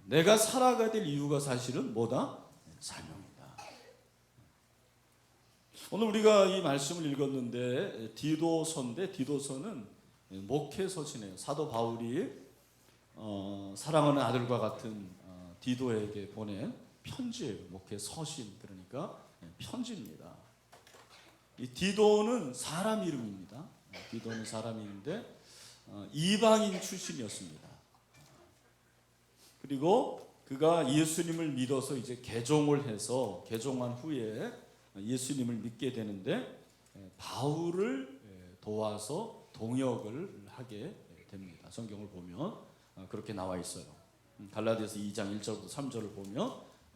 내가 살아가야 될 이유가 사실은 뭐다? 사명이다. 오늘 우리가 이 말씀을 읽었는데 디도서인데 디도서는 목회서시네요. 사도 바울이 사랑하는 아들과 같은 디도에게 보낸 편지예요. 목회서신, 그러니까 편지입니다. 이 디도는 사람 이름입니다. 디도는 사람 이름인데 이방인 출신이었습니다. 그리고 그가 예수님을 믿어서 이제 개종을 해서 개종한 후에 예수님을 믿게 되는데 바울을 도와서 동역을 하게 됩니다. 성경을 보면 그렇게 나와 있어요. 갈라디아서 2장 1절부터 3절을 보면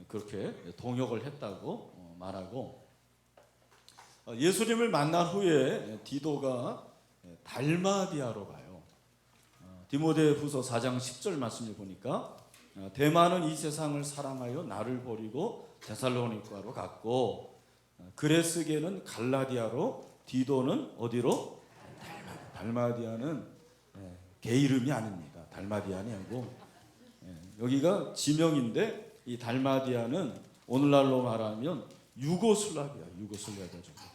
그렇게 동역을 했다고 말하고, 예수님을 만난 후에 디도가 달마디아로 가요. 디모데후서 4장 10절 말씀을 보니까 대만은 이 세상을 사랑하여 나를 버리고 데살로니가로 갔고, 그레스게는 갈라디아로, 디도는 어디로? 달마디아는 개 이름이 아닙니다. 달마디아는 아니고 여기가 지명인데, 이 달마디아는 오늘날로 말하면 유고슬라비아 정도.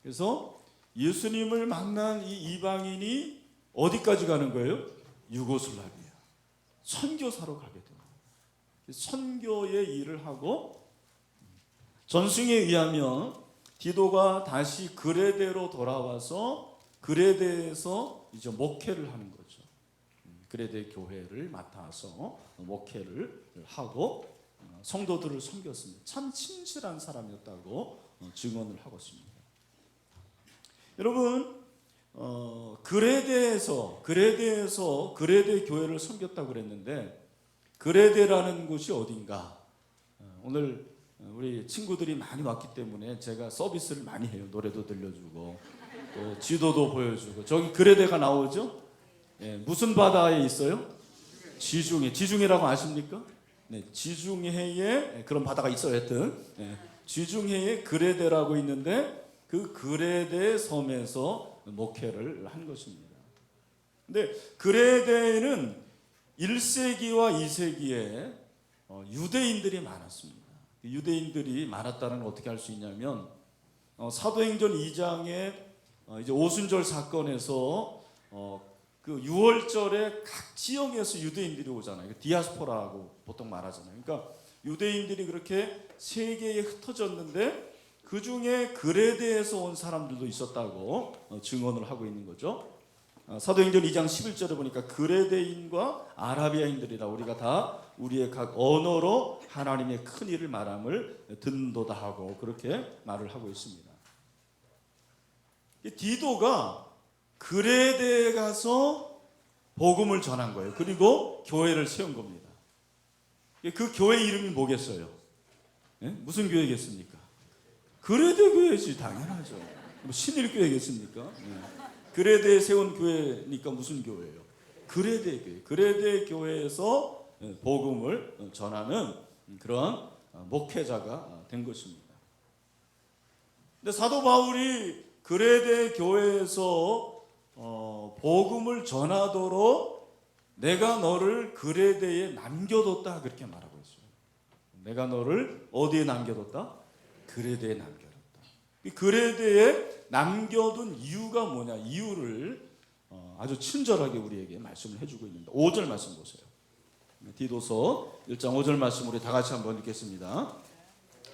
그래서 예수님을 만난 이 이방인이 어디까지 가는 거예요? 유고슬라비아. 선교사로 가게 됩니다. 선교의 일을 하고, 전승에 의하면 디도가 다시 그레데로 돌아와서 그레데에서 이제 목회를 하는 거죠. 그레데 교회를 맡아서 목회를 하고 성도들을 섬겼습니다. 참 친실한 사람이었다고 증언을 하고 있습니다. 여러분, 그레데에서 그레데 교회를 섬겼다고 그랬는데, 그레데라는 곳이 어딘가? 오늘 우리 친구들이 많이 왔기 때문에 제가 서비스를 많이 해요. 노래도 들려주고 또 지도도 보여주고. 저기 그레데가 나오죠? 무슨 바다에 있어요? 지중해라고 아십니까? 네, 지중해에 그런 바다가 있어요. 하여튼 지중해에 그레데라고 있는데, 그 그레데 섬에서 목회를 한 것입니다. 근데 그레데에는 1세기와 2세기에 유대인들이 많았습니다. 유대인들이 많았다는 걸 어떻게 알 수 있냐면, 사도행전 2장에 이제 오순절 사건에서 그 6월절에 각 지역에서 유대인들이 오잖아요. 디아스포라고 보통 말하잖아요. 그러니까 유대인들이 그렇게 세계에 흩어졌는데 그 중에 그레데에서 온 사람들도 있었다고 증언을 하고 있는 거죠. 사도행전 2장 11절에 보니까 그레데인과 아라비아인들이다. 우리가 다 우리의 각 언어로 하나님의 큰 일을 말함을 듣는도다 하고 그렇게 말을 하고 있습니다. 디도가 그레데에 가서 복음을 전한 거예요. 그리고 교회를 세운 겁니다. 그 교회 이름이 뭐겠어요? 무슨 교회겠습니까? 그레데 교회지, 당연하죠. 신일교회겠습니까? 그레데에 세운 교회니까 무슨 교회예요? 그레데 교회. 그레데 교회에서 복음을 전하는 그런 목회자가 된 것입니다. 근데 사도 바울이 그레데 교회에서 복음을 전하도록 내가 너를 그레데에 남겨뒀다, 그렇게 말하고 있어요. 내가 너를 어디에 남겨뒀다? 그레데에 남겨뒀다. 이 그레데에 남겨둔 이유가 뭐냐? 이유를 아주 친절하게 우리에게 말씀을 해주고 있습니다. 5절 말씀 보세요. 디도서 1장 5절 말씀 우리 다 같이 한번 읽겠습니다.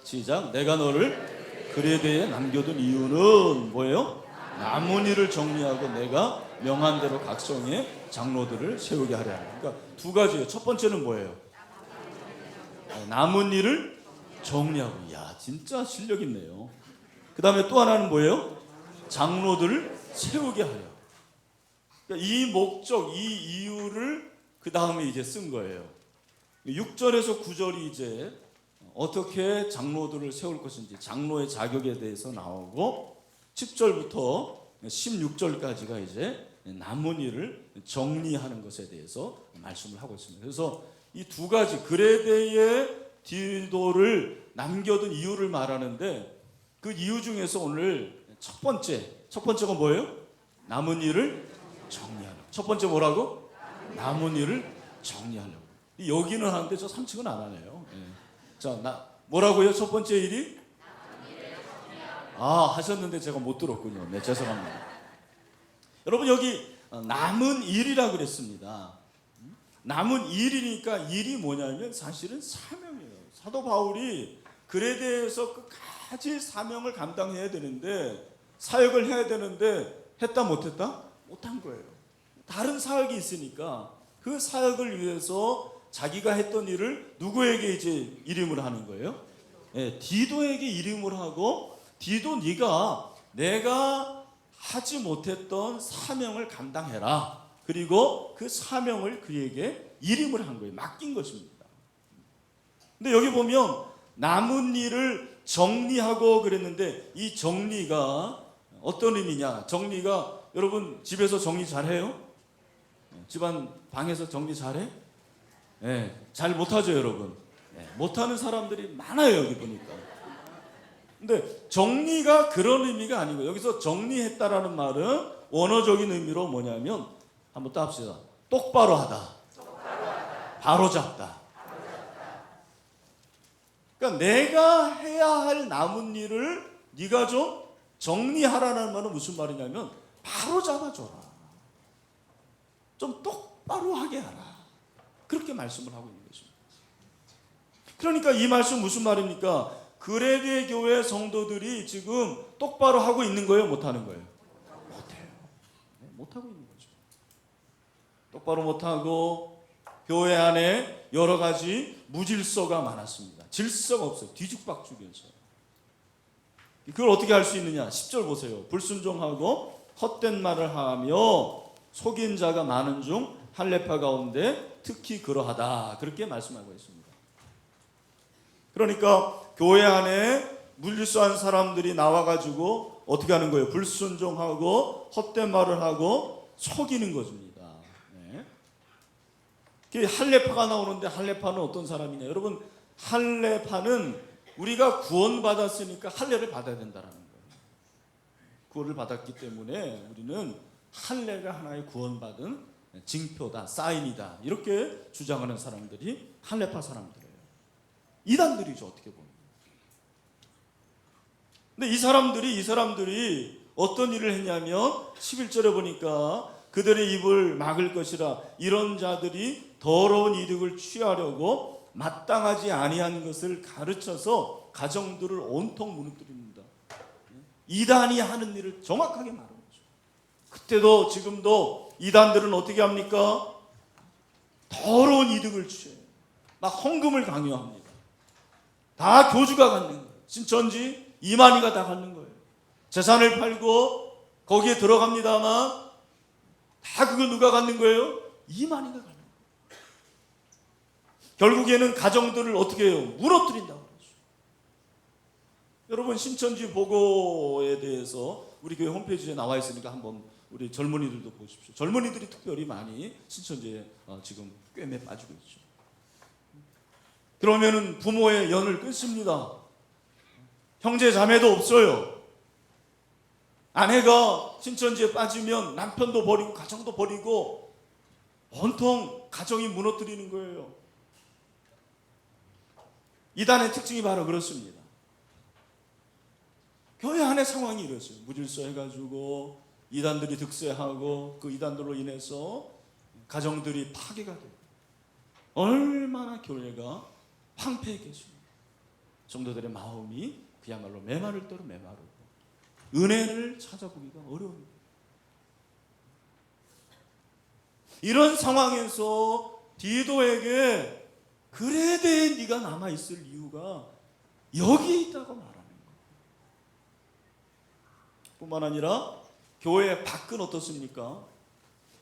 시작. 내가 너를 그레데에 남겨둔 이유는 뭐예요? 남은 일을 정리하고 내가 명한 대로 각성의 장로들을 세우게 하려 합니다. 그러니까 두 가지예요. 첫 번째는 뭐예요? 남은 일을 정리하고. 이야, 진짜 실력 있네요. 그 다음에 또 하나는 뭐예요? 장로들을 세우게 하려. 그러니까 이 목적, 이 이유를 그 다음에 이제 쓴 거예요. 6절에서 9절이 이제 어떻게 장로들을 세울 것인지, 장로의 자격에 대해서 나오고, 10절부터 16절까지가 이제 남은 일을 정리하는 것에 대해서 말씀을 하고 있습니다. 그래서 이 두 가지, 그레데의 디도를 남겨둔 이유를 말하는데, 그 이유 중에서 오늘 첫 번째가 뭐예요? 남은 일을 정리하려고. 첫 번째 뭐라고? 남은 일을 정리하려고. 여기는 하는데 저 3층은 안 하네요. 예. 자, 뭐라고요? 첫 번째 일이? 하셨는데 제가 못 들었군요. 네, 죄송합니다. 여러분 여기 남은 일이라고 그랬습니다. 남은 일이니까 일이 뭐냐면 사실은 사명이에요. 사도 바울이 글에 대해서 끝까지 사명을 감당해야 되는데, 사역을 해야 되는데 했다 못했다? 못한 거예요. 다른 사역이 있으니까 그 사역을 위해서 자기가 했던 일을 누구에게 이제 일임을 하는 거예요? 디도에게 일임을 하고, 디도 네가 내가 하지 못했던 사명을 감당해라. 그리고 그 사명을 그에게 일임을 한 거예요. 맡긴 것입니다. 근데 여기 보면 남은 일을 정리하고 그랬는데, 이 정리가 어떤 의미냐? 정리가, 여러분 집에서 정리 잘해요? 집안 방에서 정리 잘해? 잘 못하죠 여러분. 못하는 사람들이 많아요 여기 보니까. 근데 정리가 그런 의미가 아니고, 여기서 정리했다라는 말은 원어적인 의미로 뭐냐면, 한번 따합시다. 똑바로 하다, 바로 잡다. 그러니까 내가 해야 할 남은 일을 네가 좀 정리하라는 말은 무슨 말이냐면, 바로 잡아줘라, 좀 똑바로 하게 하라, 그렇게 말씀을 하고 있는 것입니다. 그러니까 이 말씀 무슨 말입니까? 그레데 교회 성도들이 지금 똑바로 하고 있는 거예요? 못하는 거예요? 못해요. 못하고 있는 거죠. 똑바로 못하고, 교회 안에 여러 가지 무질서가 많았습니다. 질서가 없어요. 뒤죽박죽이었어요. 그걸 어떻게 할 수 있느냐? 10절 보세요. 불순종하고 헛된 말을 하며 속인 자가 많은 중 할례파 가운데 특히 그러하다, 그렇게 말씀하고 있습니다. 그러니까 교회 안에 물질서한 사람들이 나와가지고 어떻게 하는 거예요? 불순종하고 헛된 말을 하고 속이는 것입니다. 할례파가 나오는데, 할례파는 어떤 사람이냐? 여러분, 할례파는 우리가 구원받았으니까 할례를 받아야 된다는 거예요. 구원을 받았기 때문에 우리는 할례가 하나의 구원받은 징표다, 사인이다, 이렇게 주장하는 사람들이 할례파 사람들이에요. 이단들이죠, 어떻게 보면. 근데 이 사람들이 어떤 일을 했냐면, 11절에 보니까 그들의 입을 막을 것이라, 이런 자들이 더러운 이득을 취하려고 마땅하지 아니한 것을 가르쳐서 가정들을 온통 무너뜨립니다. 이단이 하는 일을 정확하게 말하는 거죠. 그때도 지금도 이단들은 어떻게 합니까? 더러운 이득을 취해요. 막 헌금을 강요합니다. 다 교주가 갖는 거예요. 신천지 이만희가 다 갖는 거예요. 재산을 팔고 거기에 들어갑니다만, 다 그거 누가 갖는 거예요? 이만희가 갖는 거예요. 결국에는 가정들을 어떻게 해요? 무너뜨린다고 그러죠. 여러분, 신천지 보고에 대해서 우리 교회 홈페이지에 나와 있으니까 한번 우리 젊은이들도 보십시오. 젊은이들이 특별히 많이 신천지에 지금 꿰매 빠지고 있죠. 그러면은 부모의 연을 끊습니다. 형제 자매도 없어요. 아내가 신천지에 빠지면 남편도 버리고 가정도 버리고 온통 가정이 무너뜨리는 거예요. 이단의 특징이 바로 그렇습니다. 교회 안의 상황이 이랬어요. 무질서 해가지고 이단들이 득세하고, 그 이단들로 인해서 가정들이 파괴가 돼요. 얼마나 교회가 황폐했겠습니까? 성도들의 마음이 그야말로 메마를 대로 메마르고 은혜를 찾아보기가 어려웁니다. 이런 상황에서 디도에게 그레데에 네가 남아있을 이유가 여기에 있다고 말하는 거예요. 뿐만 아니라 교회 밖은 어떻습니까?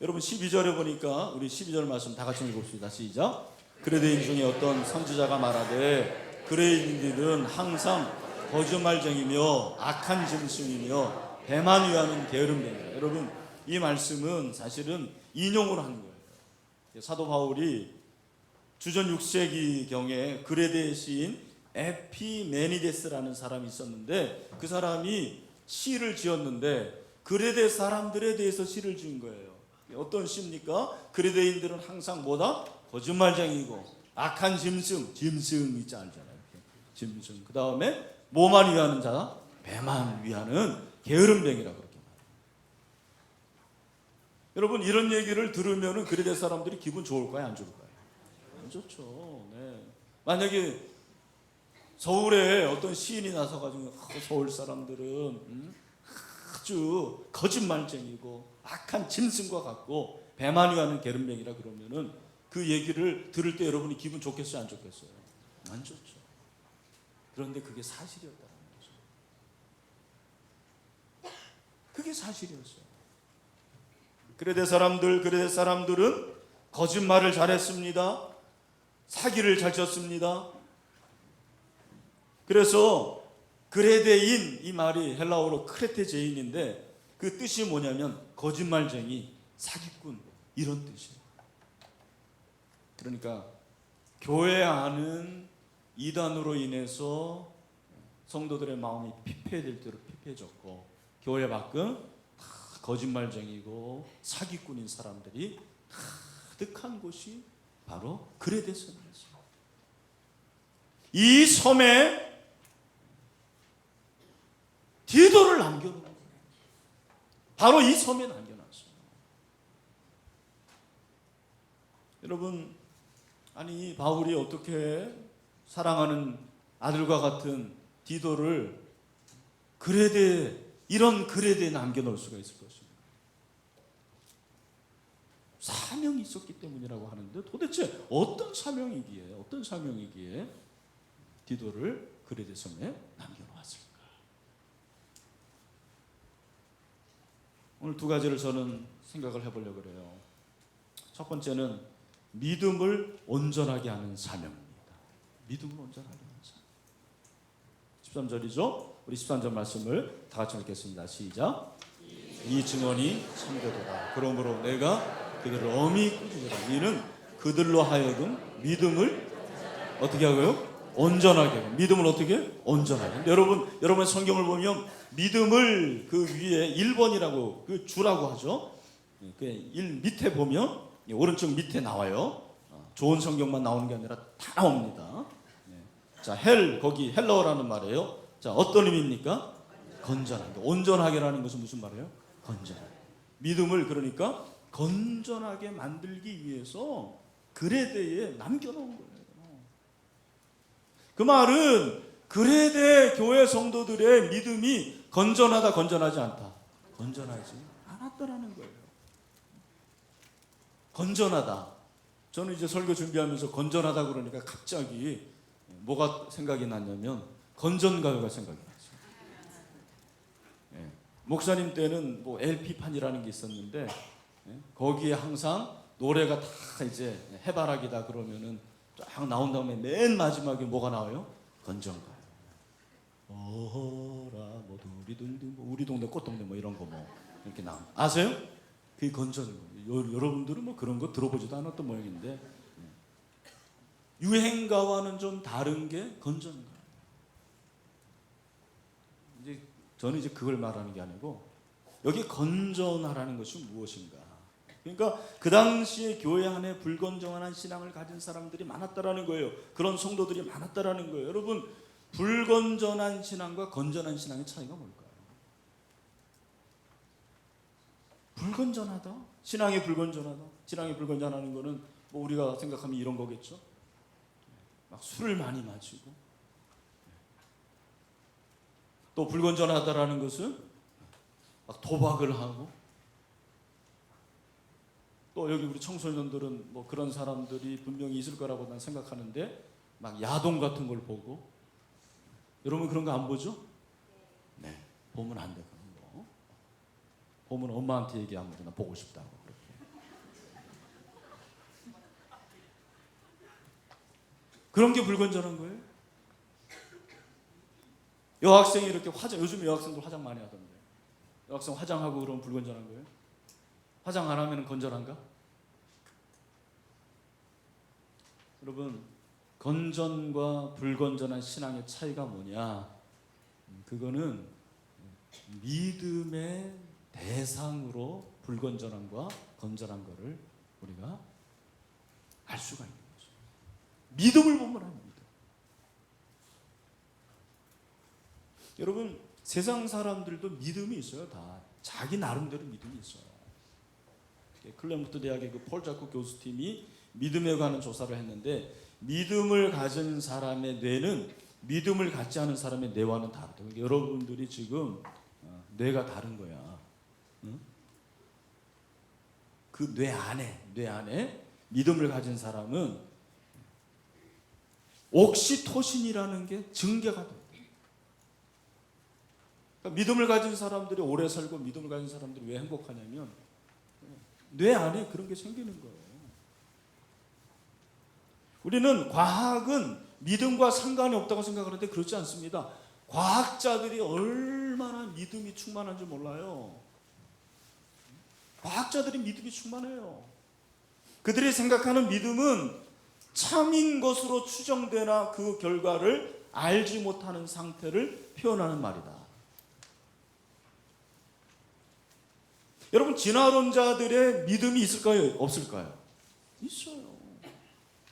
여러분 12절에 보니까, 우리 12절 말씀 다 같이 읽읍시다. 시작. 그레데인 중에 어떤 선지자가 말하되 그레데인들은 항상 거짓말쟁이며 악한 짐승이며 배만 위하는 게으름쟁이다. 여러분, 이 말씀은 사실은 인용을 한 거예요. 사도 바울이 주전 6세기경에 그레데 시인 에피메니데스라는 사람이 있었는데, 그 사람이 시를 지었는데 그레데 사람들에 대해서 시를 지은 거예요. 어떤 시입니까? 그레데인들은 항상 뭐다? 거짓말쟁이고 악한 짐승 있지 않잖아요. 짐승. 그 다음에 뭐만 위하는 자? 배만 위하는 게으름뱅이라 그렇게 말해요. 여러분 이런 얘기를 들으면은 그레데 사람들이 기분 좋을까요? 안 좋을까요? 안 좋죠. 네. 만약에 서울에 어떤 시인이 나서가지고 서울 사람들은 아주 거짓말쟁이고 악한 짐승과 같고 배만 위하는 게으름뱅이라 그러면은 그 얘기를 들을 때 여러분이 기분 좋겠어요? 안 좋겠어요? 안 좋죠. 그런데 그게 사실이었다는 거죠. 그게 사실이었어요. 그레데 사람들은 거짓말을 잘했습니다. 사기를 잘 쳤습니다. 그래서 그레데인 이 말이 헬라어로 크레테제인인데 그 뜻이 뭐냐면 거짓말쟁이, 사기꾼 이런 뜻이에요. 그러니까 교회 안은 이단으로 인해서 성도들의 마음이 피폐해질 대로 피폐해졌고 교회 밖은 다 거짓말쟁이고 사기꾼인 사람들이 가득한 곳이 바로 그레데 섬이었어요. 이 섬에 디도를 남겨놓은 거예요. 바로 이 섬에 남겨놨어요. 여러분, 아니 바울이 어떻게 사랑하는 아들과 같은 디도를 이런 그레데에 남겨놓을 수가 있을 것입니다. 사명이 있었기 때문이라고 하는데 도대체 어떤 사명이기에 디도를 그레데 섬에 남겨놓았을까? 오늘 두 가지를 저는 생각을 해보려고 그래요. 첫 번째는 믿음을 온전하게 하는 사명입니다. 믿음을 온전하게 하는 사명. 13절이죠. 우리 13절 말씀을 다 같이 읽겠습니다. 시작. 이 증언이 참되도다. 그러므로 내가 그들을 엄히 꾸짖으라. 이는 그들로 하여금 믿음을 어떻게 하고요? 온전하게 하고. 믿음을 어떻게? 온전하게. 여러분 성경을 보면 믿음을 그 위에 1번이라고 그 주라고 하죠. 그 1 밑에 보면 오른쪽 밑에 나와요. 좋은 성경만 나오는 게 아니라 다 나옵니다. 자, 거기 헬라어라는 말이에요. 자, 어떤 의미입니까? 건전하게. 온전하게라는 것은 무슨 말이에요? 건전하게. 믿음을 그러니까 건전하게 만들기 위해서 그레데에 남겨놓은 거예요. 그 말은 그레데 교회 성도들의 믿음이 건전하다, 건전하지 않다. 건전하지 않았다라는 거예요. 건전하다. 저는 이제 설교 준비하면서 건전하다 그러니까 갑자기 뭐가 생각이 났냐면 건전가요가 생각이 났어요. 예. 목사님 때는 뭐 LP판이라는 게 있었는데 거기에 항상 노래가 다 이제 해바라기다 그러면은 쫙 나온 다음에 맨 마지막에 뭐가 나와요? 건전가요. 어라 뭐 우리 동네 꽃동네 뭐 이런 거 뭐 이렇게 나와. 아세요? 그게 건전가요. 여러분들은 뭐 그런 거 들어보지도 않았던 모양인데 유행가와는 좀 다른 게 건전가요. 저는 이제 그걸 말하는 게 아니고 여기 건전하라는 것이 무엇인가. 그러니까 그 당시에 교회 안에 불건전한 신앙을 가진 사람들이 많았다라는 거예요. 그런 성도들이 많았다라는 거예요. 여러분, 불건전한 신앙과 건전한 신앙의 차이가 뭘까요? 불건전하다? 신앙이 불건전하다? 신앙이 불건전하는 거는 뭐 우리가 생각하면 이런 거겠죠? 막 술을 많이 마시고 또 불건전하다라는 것은 막 도박을 하고 또 여기 우리 청소년들은 뭐 그런 사람들이 분명히 있을 거라고 난 생각하는데 막 야동 같은 걸 보고 여러분 그런 거 안 보죠? 네, 보면 안 돼. 그런 거 보면 엄마한테 얘기하면 나 보고 싶다고 그렇게. 그런 게 불건전한 거예요. 여학생이 이렇게 요즘 여학생들 화장 많이 하던데 여학생 화장하고 그러면 불건전한 거예요? 화장 안 하면 건전한가? 여러분, 건전과 불건전한 신앙의 차이가 뭐냐? 그거는 믿음의 대상으로 불건전함과 건전한 거를 우리가 알 수가 있는 거죠. 믿음을 보면 합니다. 여러분, 세상 사람들도 믿음이 있어요. 다 자기 나름대로 믿음이 있어요. 클레모트 대학의 그 폴 자코 교수팀이 믿음에 관한 조사를 했는데, 믿음을 가진 사람의 뇌는 믿음을 갖지 않은 사람의 뇌와는 다르다. 그러니까 여러분들이 지금 뇌가 다른 거야. 응? 그 뇌 안에 믿음을 가진 사람은 옥시토신이라는 게 증개가 돼요. 그러니까 믿음을 가진 사람들이 오래 살고 믿음을 가진 사람들이 왜 행복하냐면 뇌 안에 그런 게 생기는 거예요. 우리는 과학은 믿음과 상관이 없다고 생각하는데 그렇지 않습니다. 과학자들이 얼마나 믿음이 충만한지 몰라요. 과학자들이 믿음이 충만해요. 그들이 생각하는 믿음은 참인 것으로 추정되나 그 결과를 알지 못하는 상태를 표현하는 말이다. 여러분, 진화론자들의 믿음이 있을까요? 없을까요? 있어요.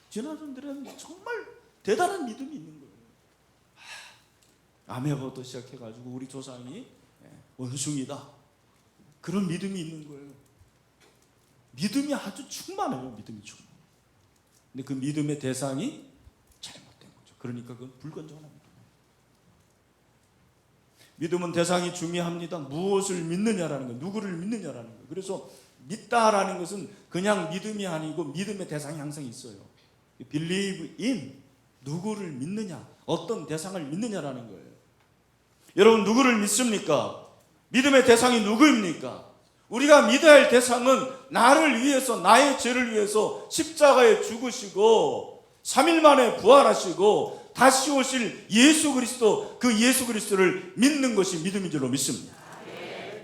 진화론자들은 정말 대단한 믿음이 있는 거예요. 아메바부터 시작해가지고 우리 조상이 원숭이다. 그런 믿음이 있는 거예요. 믿음이 아주 충만해요. 믿음이 충만해요. 근데 그 믿음의 대상이 잘못된 거죠. 그러니까 그건 불건전합니다. 믿음은 대상이 중요합니다. 무엇을 믿느냐라는 거예요. 누구를 믿느냐라는 거예요. 그래서 믿다라는 것은 그냥 믿음이 아니고 믿음의 대상이 항상 있어요. Believe in, 누구를 믿느냐, 어떤 대상을 믿느냐라는 거예요. 여러분, 누구를 믿습니까? 믿음의 대상이 누구입니까? 우리가 믿어야 할 대상은 나를 위해서, 나의 죄를 위해서 십자가에 죽으시고 3일 만에 부활하시고 다시 오실 예수 그리스도, 그 예수 그리스도를 믿는 것이 믿음인 줄로 믿습니다.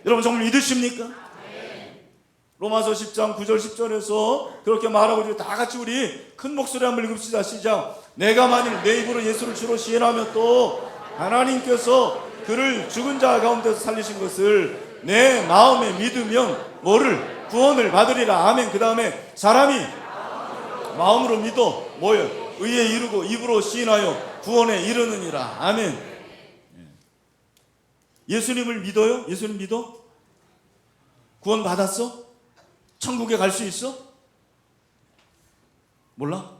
여러분, 정말 믿으십니까? 로마서 10장 9절 10절에서 그렇게 말하고 있는데, 다 같이 우리 큰 목소리 한번 읽읍시다. 시작. 내가 만일 내 입으로 예수를 주로 시인하며 또 하나님께서 그를 죽은 자 가운데서 살리신 것을 내 마음에 믿으면 뭐를? 구원을 받으리라. 아멘. 그 다음에 사람이 마음으로 믿어 뭐요? 의에 이르고 입으로 시인하여 구원에 이르느니라. 아멘. 예수님을 믿어요? 예수님 믿어? 구원 받았어? 천국에 갈 수 있어? 몰라?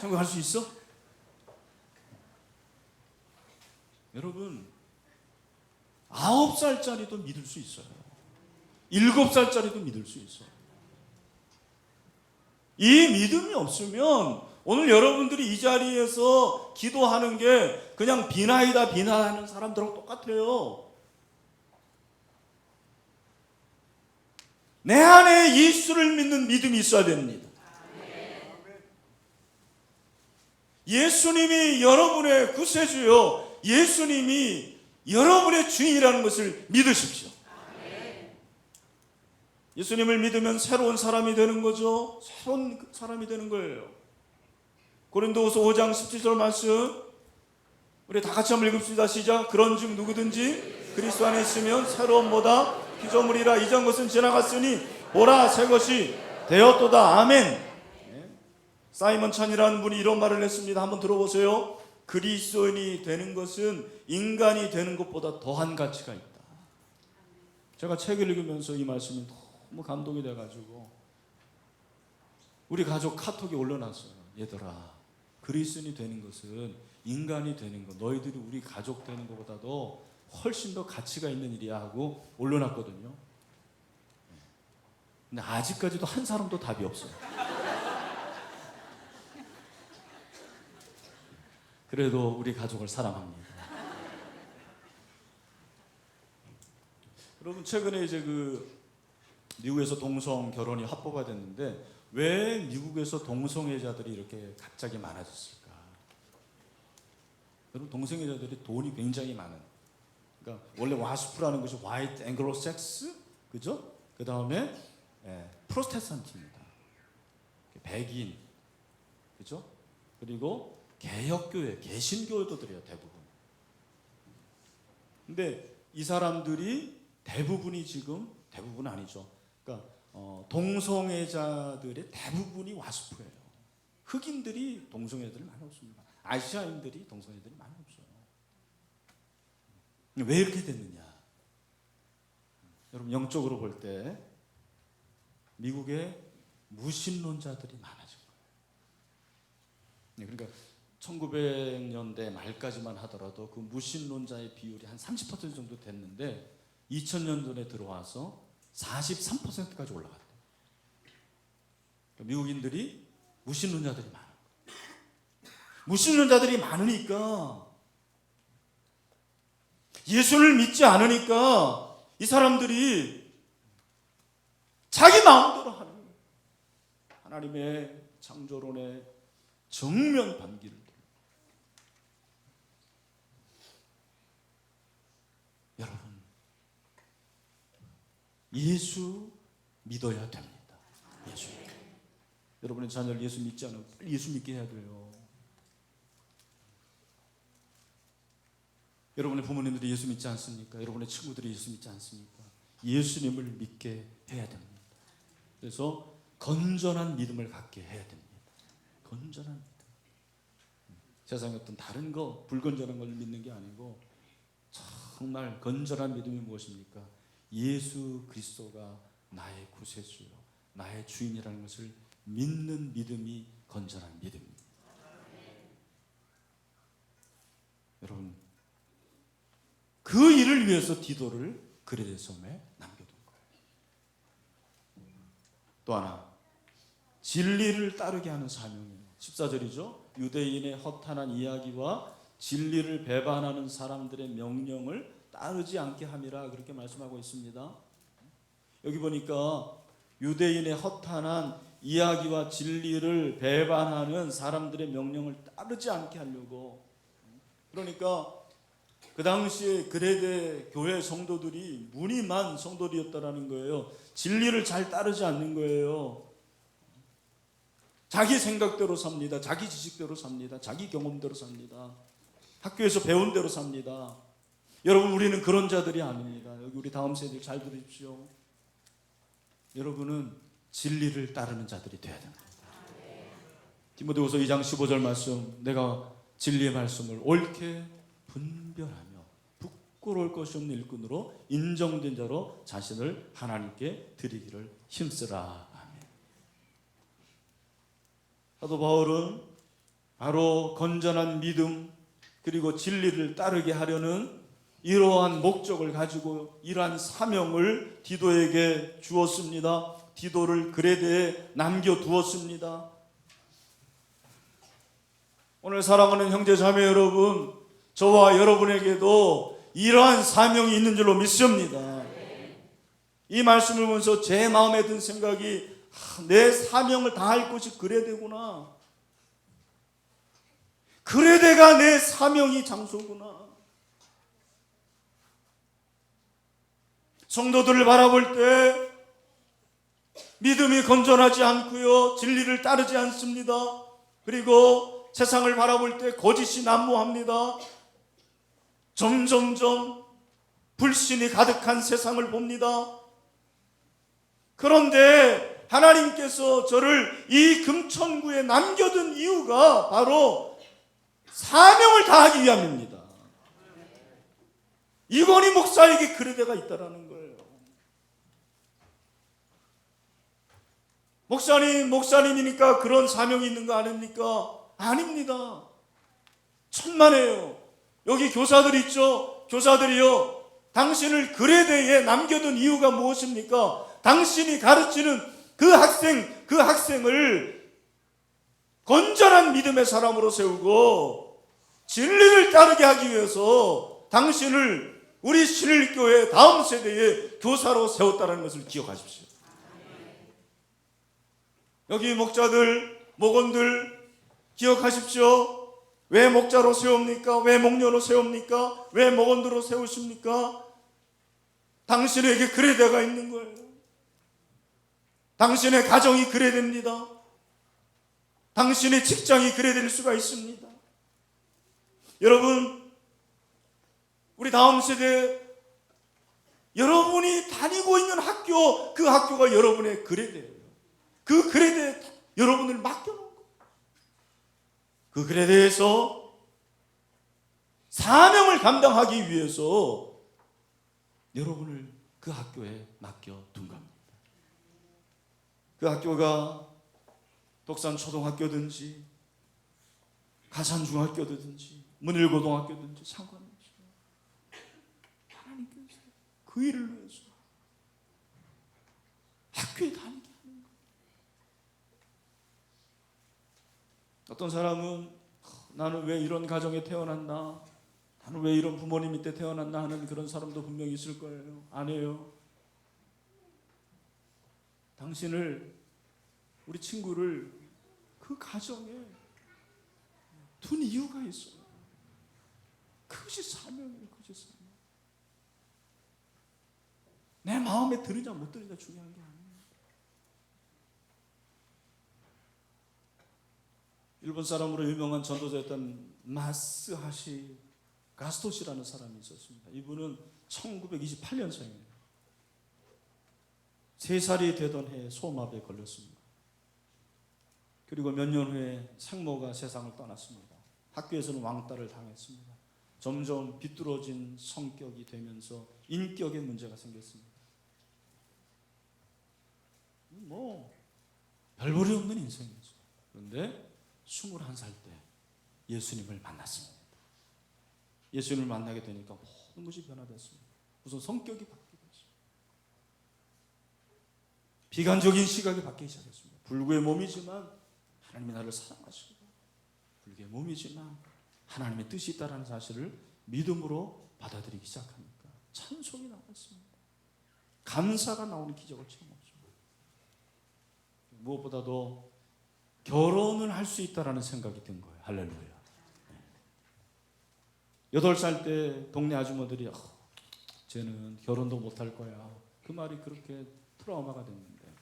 천국 갈 수 있어? 여러분, 9살짜리도 믿을 수 있어요. 7살짜리도 믿을 수 있어요. 이 믿음이 없으면 오늘 여러분들이 이 자리에서 기도하는 게 그냥 비나이다 비나하는 사람들하고 똑같아요. 내 안에 예수를 믿는 믿음이 있어야 됩니다. 예수님이 여러분의 구세주요, 예수님이 여러분의 주인이라는 것을 믿으십시오. 예수님을 믿으면 새로운 사람이 되는 거죠. 새로운 사람이 되는 거예요. 고린도후서 5장 17절 말씀 우리 다 같이 한번 읽읍시다. 시작. 그런즉 누구든지 그리스도 안에 있으면 새로운 뭐다? 피조물이라. 이전 것은 지나갔으니 보라 새 것이 되었도다. 아멘. 사이먼 찬이라는 분이 이런 말을 했습니다. 한번 들어보세요. 그리스도인이 되는 것은 인간이 되는 것보다 더한 가치가 있다. 제가 책을 읽으면서 이 말씀이 너무 감동이 돼가지고 우리 가족 카톡에 올려놨어요. 얘들아, 그리스도인이 되는 것은 인간이 되는 것, 너희들이 우리 가족 되는 것보다도 훨씬 더 가치가 있는 일이야 하고 올려놨거든요. 근데 아직까지도 한 사람도 답이 없어요. 그래도 우리 가족을 사랑합니다. 여러분, 최근에 이제 미국에서 동성 결혼이 합법화 됐는데 왜 미국에서 동성애자들이 이렇게 갑자기 많아졌을까? 여러분, 동성애자들이 돈이 굉장히 많은. 그러니까 원래 와스프라는 것이 화이트 앵글로섹스, 그죠? 그 다음에 프로테스탄트입니다. 백인, 그죠? 그리고 개혁교회, 개신교회도 들어요, 대부분. 근데 이 사람들이 대부분이 지금, 대부분 아니죠. 그러니까 동성애자들의 대부분이 와스프예요. 흑인들이 동성애들이 많이 없습니다. 아시아인들이 동성애들이 많이 없어요. 왜 이렇게 됐느냐? 여러분, 영적으로 볼 때 미국에 무신론자들이 많아진 거예요. 그러니까 1900년대 말까지만 하더라도 그 무신론자의 비율이 한 30% 정도 됐는데 2000년도에 들어와서 43%까지 올라갔대요. 미국인들이 무신론자들이 많아요. 무신론자들이 많으니까, 예수를 믿지 않으니까 이 사람들이 자기 마음대로 하는 거예요. 하나님의 창조론에 정면 반기를 들어요. 여러분, 예수 믿어야 됩니다. 예수. 여러분의 자녀를 예수 믿지 않으면 빨리 예수 믿게 해야 돼요. 여러분의 부모님들이 예수 믿지 않습니까? 여러분의 친구들이 예수 믿지 않습니까? 예수님을 믿게 해야 됩니다. 그래서 건전한 믿음을 갖게 해야 됩니다. 건전한 믿음. 세상의 어떤 다른 거, 불건전한 걸 믿는 게 아니고 정말 건전한 믿음이 무엇입니까? 예수 그리스도가 나의 구세주요, 나의 주인이라는 것을 믿는 믿음이 건전한 믿음입니다. 여러분, 그 일을 위해서 디도를 그레데 섬에 남겨둔 거예요. 또 하나, 진리를 따르게 하는 사명이에요. 14절이죠. 유대인의 허탄한 이야기와 진리를 배반하는 사람들의 명령을 따르지 않게 함이라, 그렇게 말씀하고 있습니다. 여기 보니까 유대인의 허탄한 이야기와 진리를 배반하는 사람들의 명령을 따르지 않게 하려고. 그러니까 그 당시에 그레데 교회 성도들이 무늬만 성도들이었다라는 거예요. 진리를 잘 따르지 않는 거예요. 자기 생각대로 삽니다. 자기 지식대로 삽니다. 자기 경험대로 삽니다. 학교에서 배운 대로 삽니다. 여러분, 우리는 그런 자들이 아닙니다. 여기 우리 다음 세대들 잘 들으십시오. 여러분은 진리를 따르는 자들이 되어야 됩니다. 디모데후서 2장 15절 말씀, 내가 진리의 말씀을 옳게 분별하며 부끄러울 것이 없는 일꾼으로 인정된 자로 자신을 하나님께 드리기를 힘쓰라. 아멘. 사도 바울은 바로 건전한 믿음 그리고 진리를 따르게 하려는 이러한 목적을 가지고 이러한 사명을 디도에게 주었습니다. 디도를 그레데에 남겨두었습니다. 오늘 사랑하는 형제 자매 여러분, 저와 여러분에게도 이러한 사명이 있는 줄로 믿습니다. 이 말씀을 보면서 제 마음에 든 생각이, 내 사명을 다할 곳이 그레데구나. 그레데가 내 사명이 장소구나. 성도들을 바라볼 때 믿음이 건전하지 않고요, 진리를 따르지 않습니다. 그리고 세상을 바라볼 때 거짓이 난무합니다. 점점점 불신이 가득한 세상을 봅니다. 그런데 하나님께서 저를 이 금천구에 남겨둔 이유가 바로 사명을 다하기 위함입니다. 이건희 목사에게 그레데가 있다라는 거예요. 목사님이니까 그런 사명이 있는 거 아닙니까? 아닙니다. 천만에요. 여기 교사들 있죠? 교사들이요, 당신을 그레데에 남겨둔 이유가 무엇입니까? 당신이 가르치는 그 학생을 건전한 믿음의 사람으로 세우고 진리를 따르게 하기 위해서 당신을 우리 신일교회 다음 세대의 교사로 세웠다는 것을 기억하십시오. 여기 목자들, 목원들 기억하십시오. 왜 목자로 세웁니까? 왜 목녀로 세웁니까? 왜 목원들로 세우십니까? 당신에게 그레데가 있는 거예요. 당신의 가정이 그레데입니다. 당신의 직장이 그레데일 수가 있습니다. 여러분, 우리 다음 세대 여러분이 다니고 있는 학교, 그 학교가 여러분의 그레데예요. 그 그레데에 여러분을 맡겨놓은 거예요. 그 그레데에서 사명을 감당하기 위해서 여러분을 그 학교에 맡겨둔 겁니다. 그 학교가 독산 초등학교든지 가산중학교든지 문일고등학교든지 상관없어요. 하나님께서 그 일을 위해서 학교에 다니게 하는 거예요. 어떤 사람은 나는 왜 이런 가정에 태어났나, 나는 왜 이런 부모님 밑에 태어났나 하는 그런 사람도 분명히 있을 거예요. 아니에요. 당신을, 우리 친구를 그 가정에 둔 이유가 있어요. 그것이 사명이에요. 그것이 사명. 내 마음에 들으냐 못 들으냐 중요한 게 아니에요. 일본 사람으로 유명한 전도자였던 마스하시 가스토시라는 사람이 있었습니다. 이분은 1928년생이에요. 3살이 되던 해에 소아마비에 걸렸습니다. 그리고 몇 년 후에 생모가 세상을 떠났습니다. 학교에서는 왕따를 당했습니다. 점점 비뚤어진 성격이 되면서 인격에 문제가 생겼습니다. 별볼이 없는 인생이죠. 그런데 21살 때 예수님을 만났습니다. 예수님을 만나게 되니까 모든 것이 변화됐습니다. 우선 성격이 바뀌고 있습니다. 비관적인 시각이 바뀌기 시작했습니다. 불구의 몸이지만 하나님이 나를 사랑하시고, 불구의 몸이지만 하나님의 뜻이 있다는 사실을 믿음으로 받아들이기 시작하니까 찬송이 나왔습니다. 감사가 나오는 기적을 체험했습니다. 무엇보다도 결혼을 할 수 있다라는 생각이 든 거예요. 할렐루야. 8살 때 동네 아주머니들이 쟤는 결혼도 못할 거야, 그 말이 그렇게 트라우마가 됐는데,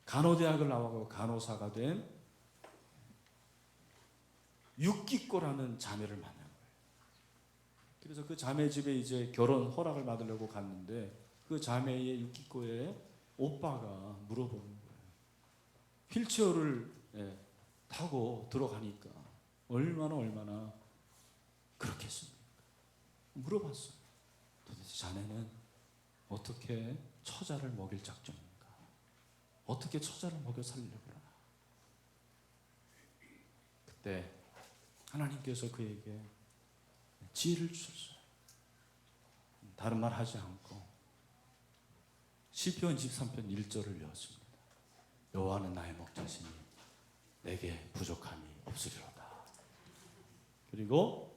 간호대학을 나와서 간호사가 된 유키코라는 자매를 만난 거예요. 그래서 그 자매 집에 이제 결혼 허락을 받으려고 갔는데, 그 자매의 유키코의 오빠가 물어보는 거예요. 휠체어를 타고 들어가니까 얼마나 그렇겠습니까? 물어봤어요. 도대체 자네는 어떻게 처자를 먹일 작정인가? 어떻게 처자를 먹여 살리려고 그러나? 그때 하나님께서 그에게 지혜를 주셨어요. 다른 말 하지 않고 시편 23편 1절을 외웠습니다. 여호와는 나의 목자시니 내게 부족함이 없으리로다. 그리고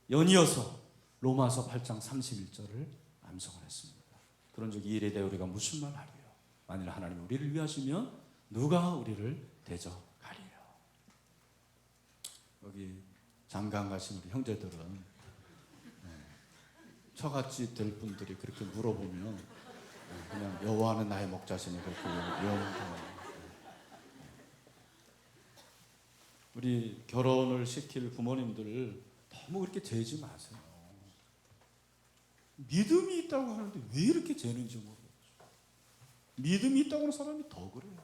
연이어서 로마서 8장 31절을 암송을 했습니다. 그런즉 이 일에 대해 우리가 무슨 말 하리요? 만일 하나님 우리를 위하시면 누가 우리를 대적하리요? 여기 장강 가신 우리 형제들은 처같이 될 분들이 그렇게 물어보면 그냥 여호와는 나의 목자시니 그렇게 외우는. 우리 결혼을 시킬 부모님들 너무 그렇게 재지 마세요. 믿음이 있다고 하는데 왜 이렇게 재는지 모르겠어요. 믿음이 있다고 하는 사람이 더 그래요.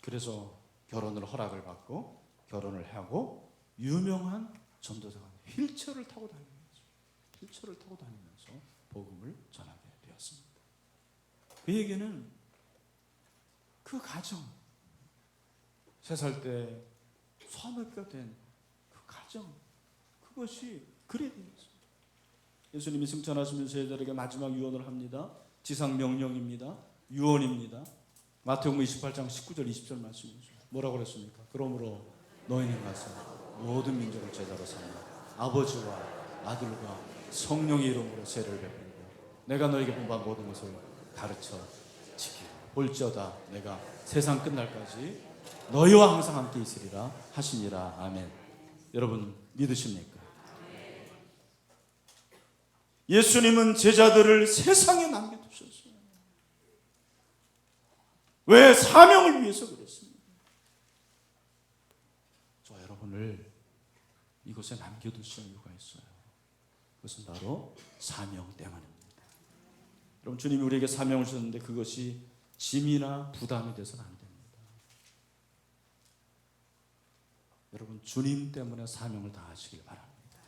그래서 결혼을 허락을 받고 결혼을 하고 유명한 전도자가 휠체어를 타고 다니면서 복음을 전하게 되었습니다. 그에게는 그 가정, 3살 때 소아마비가 된 그 가정, 그것이 그레데였습니다. 예수님이 승천하시면서 저희들에게 마지막 유언을 합니다. 지상 명령입니다. 유언입니다. 마태복음 28장 19절 20절 말씀이죠. 뭐라고 그랬습니까? 그러므로 너희는 가서 모든 민족을 제자로 삼아 아버지와 아들과 성령의 이름으로 세례를 베풀고 내가 너에게 분부한 모든 것을 가르쳐 지키라. 볼지어다 내가 세상 끝날까지 너희와 항상 함께 있으리라 하시니라. 아멘. 여러분 믿으십니까? 예수님은 제자들을 세상에 남겨두셨어요. 왜? 사명을 위해서 그랬습니다. 저 여러분을 이곳에 남겨두신 이유가 있어요. 그것은 바로 사명 때문입니다. 여러분, 주님이 우리에게 사명을 주셨는데 그것이 짐이나 부담이 돼서는 안 됩니다. 여러분, 주님 때문에 사명을 다하시길 바랍니다.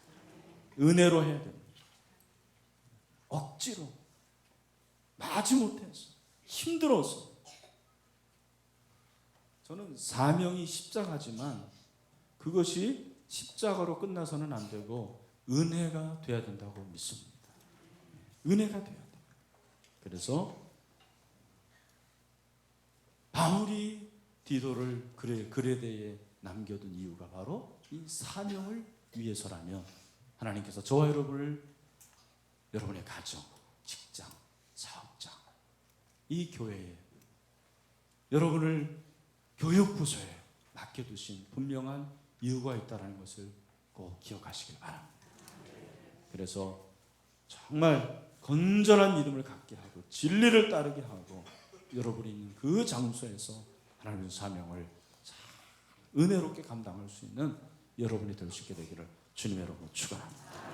은혜로 해야 됩니다. 억지로, 마지못해서, 힘들어서. 저는 사명이 십자가지만 그것이 십자가로 끝나서는 안 되고 은혜가 돼야 된다고 믿습니다. 은혜가 돼야 돼요. 그래서 바울이 디도를 그레데에 남겨둔 이유가 바로 이 사명을 위해서라면 하나님께서 저와 여러분을 여러분의 가정, 직장, 사업장, 이 교회에 여러분을 교육부서에 맡겨두신 분명한 이유가 있다는 것을 꼭 기억하시길 바랍니다. 그래서 정말 건전한 믿음을 갖게 하고 진리를 따르게 하고 여러분이 있는 그 장소에서 하나님의 사명을 은혜롭게 감당할 수 있는 여러분이 될 수 있게 되기를 주님의 이름으로 축원합니다.